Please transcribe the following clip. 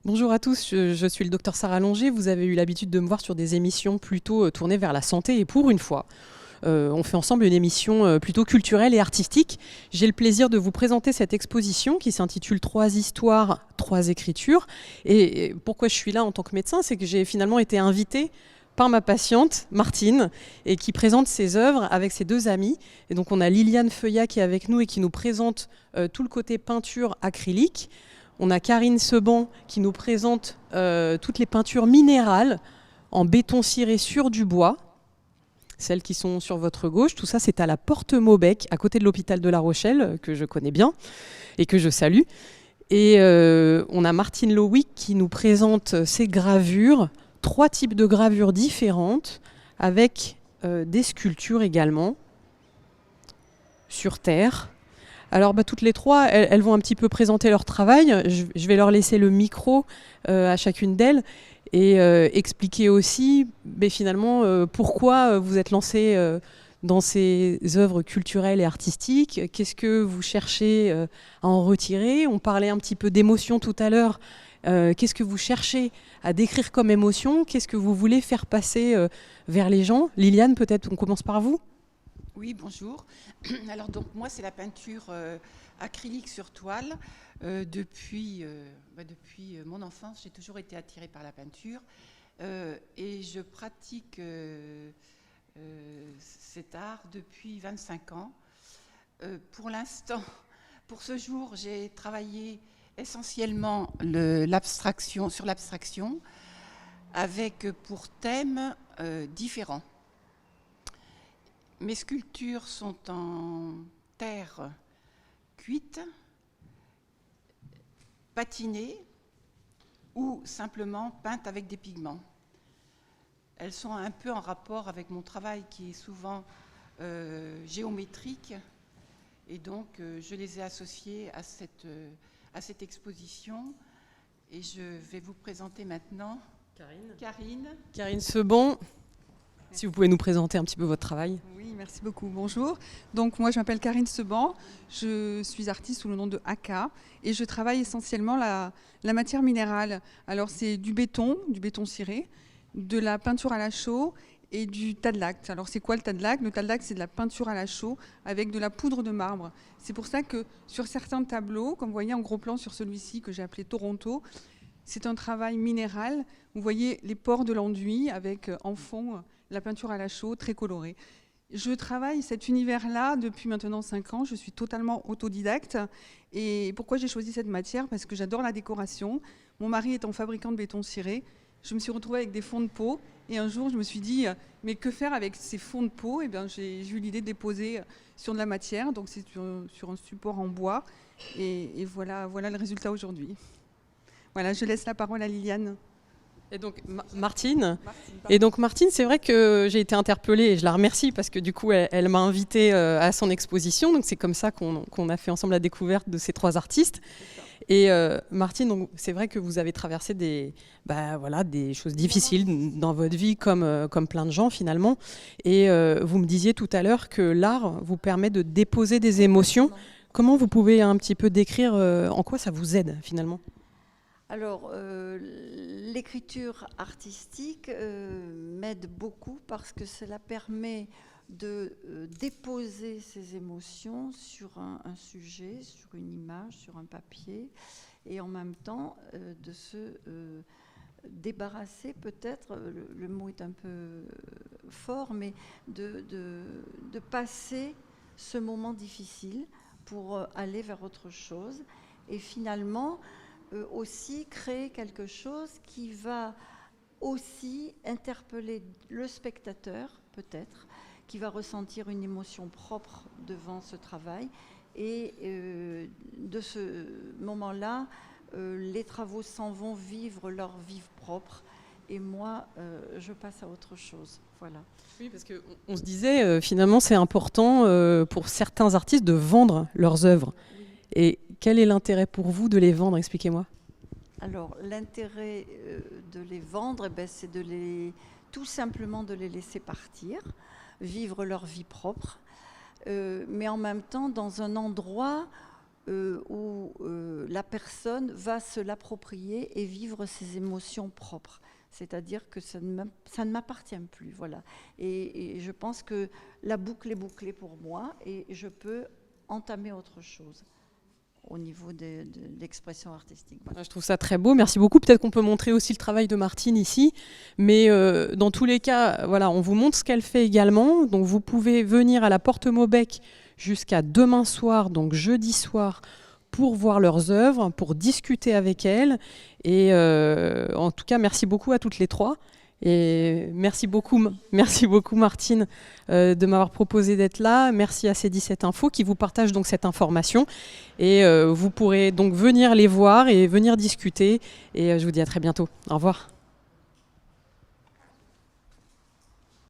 Bonjour à tous, je suis le docteur Sarah Longer. Vous avez eu l'habitude de me voir sur des émissions plutôt tournées vers la santé et pour une fois, on fait ensemble une émission plutôt culturelle et artistique. J'ai le plaisir de vous présenter cette exposition qui s'intitule 3 histoires, 3 écritures. Et pourquoi je suis là en tant que médecin, c'est que j'ai finalement été invitée par ma patiente Martine et qui présente ses œuvres avec ses 2 amis. Et donc on a Liliane Feuillat qui est avec nous et qui nous présente tout le côté peinture acrylique. On a Karine Seban qui nous présente toutes les peintures minérales en béton ciré sur du bois, celles qui sont sur votre gauche. Tout ça, c'est à la Porte Maubec, à côté de l'hôpital de La Rochelle, que je connais bien et que je salue. Et on a Martine Lowick qui nous présente ses gravures, 3 types de gravures différentes, avec des sculptures également, sur terre. Alors toutes les 3, elles vont un petit peu présenter leur travail. Je vais leur laisser le micro à chacune d'elles et expliquer aussi finalement pourquoi vous êtes lancées dans ces œuvres culturelles et artistiques. Qu'est-ce que vous cherchez à en retirer? On parlait un petit peu d'émotion tout à l'heure. Qu'est-ce que vous cherchez à décrire comme émotion? Qu'est-ce que vous voulez faire passer vers les gens? Liliane, peut-être on commence par vous. Oui, bonjour. Alors donc moi c'est la peinture acrylique sur toile. Depuis mon enfance, j'ai toujours été attirée par la peinture et je pratique cet art depuis 25 ans. Pour l'instant, pour ce jour, j'ai travaillé essentiellement sur l'abstraction avec pour thème différents. Mes sculptures sont en terre cuite, patinée ou simplement peintes avec des pigments. Elles sont un peu en rapport avec mon travail qui est souvent géométrique et donc je les ai associées à cette exposition et je vais vous présenter maintenant Karine Seban. Si vous pouvez nous présenter un petit peu votre travail. Oui, merci beaucoup. Bonjour. Donc moi je m'appelle Karine Seban, je suis artiste sous le nom de Aka et je travaille essentiellement la matière minérale. Alors c'est du béton ciré, de la peinture à la chaux et du Tadlak. Alors c'est quoi le Tadlak? Le Tadlak c'est de la peinture à la chaux avec de la poudre de marbre. C'est pour ça que sur certains tableaux, comme vous voyez en gros plan sur celui-ci que j'ai appelé Toronto, c'est un travail minéral. Vous voyez les pores de l'enduit avec en fond la peinture à la chaux, très colorée. Je travaille cet univers-là depuis maintenant 5 ans. Je suis totalement autodidacte. Et pourquoi j'ai choisi cette matière? Parce que j'adore la décoration. Mon mari étant fabricant de béton ciré, je me suis retrouvée avec des fonds de peau. Et un jour, je me suis dit, mais que faire avec ces fonds de peau? Eh bien, j'ai eu l'idée de les poser sur de la matière. Donc, c'est sur un support en bois. Et voilà le résultat aujourd'hui. Voilà, je laisse la parole à Liliane. Et donc Martine, c'est vrai que j'ai été interpellée et je la remercie parce que du coup elle m'a invitée à son exposition. Donc c'est comme ça qu'on a fait ensemble la découverte de ces 3 artistes. Et Martine, donc, c'est vrai que vous avez traversé des choses difficiles dans votre vie comme plein de gens finalement. Et vous me disiez tout à l'heure que l'art vous permet de déposer des émotions. Comment vous pouvez un petit peu décrire en quoi ça vous aide finalement? Alors, l'écriture artistique m'aide beaucoup parce que cela permet de déposer ses émotions sur un sujet, sur une image, sur un papier, et en même temps de se débarrasser peut-être, le mot est un peu fort, mais de passer ce moment difficile pour aller vers autre chose. Et finalement, aussi créer quelque chose qui va aussi interpeller le spectateur, peut-être, qui va ressentir une émotion propre devant ce travail. Et de ce moment-là, les travaux s'en vont vivre leur vie propre. Et moi, je passe à autre chose. Voilà. Oui, parce qu'on se disait, finalement, c'est important pour certains artistes de vendre leurs œuvres. Oui. Et quel est l'intérêt pour vous de les vendre? Expliquez-moi. Alors, l'intérêt de les vendre, c'est tout simplement de les laisser partir, vivre leur vie propre, mais en même temps dans un endroit où la personne va se l'approprier et vivre ses émotions propres. C'est-à-dire que ça ne m'appartient plus. Voilà. Et je pense que la boucle est bouclée pour moi et je peux entamer autre chose au niveau de l'expression artistique. Voilà. Je trouve ça très beau, merci beaucoup. Peut-être qu'on peut montrer aussi le travail de Martine ici, mais dans tous les cas, voilà, on vous montre ce qu'elle fait également. Donc vous pouvez venir à la Porte Maubec jusqu'à demain soir, donc jeudi soir, pour voir leurs œuvres, pour discuter avec elles. Et en tout cas, merci beaucoup à toutes les trois. Et merci beaucoup Martine de m'avoir proposé d'être là. Merci à C17 Info qui vous partage donc cette information. Et vous pourrez donc venir les voir et venir discuter. Et je vous dis à très bientôt. Au revoir.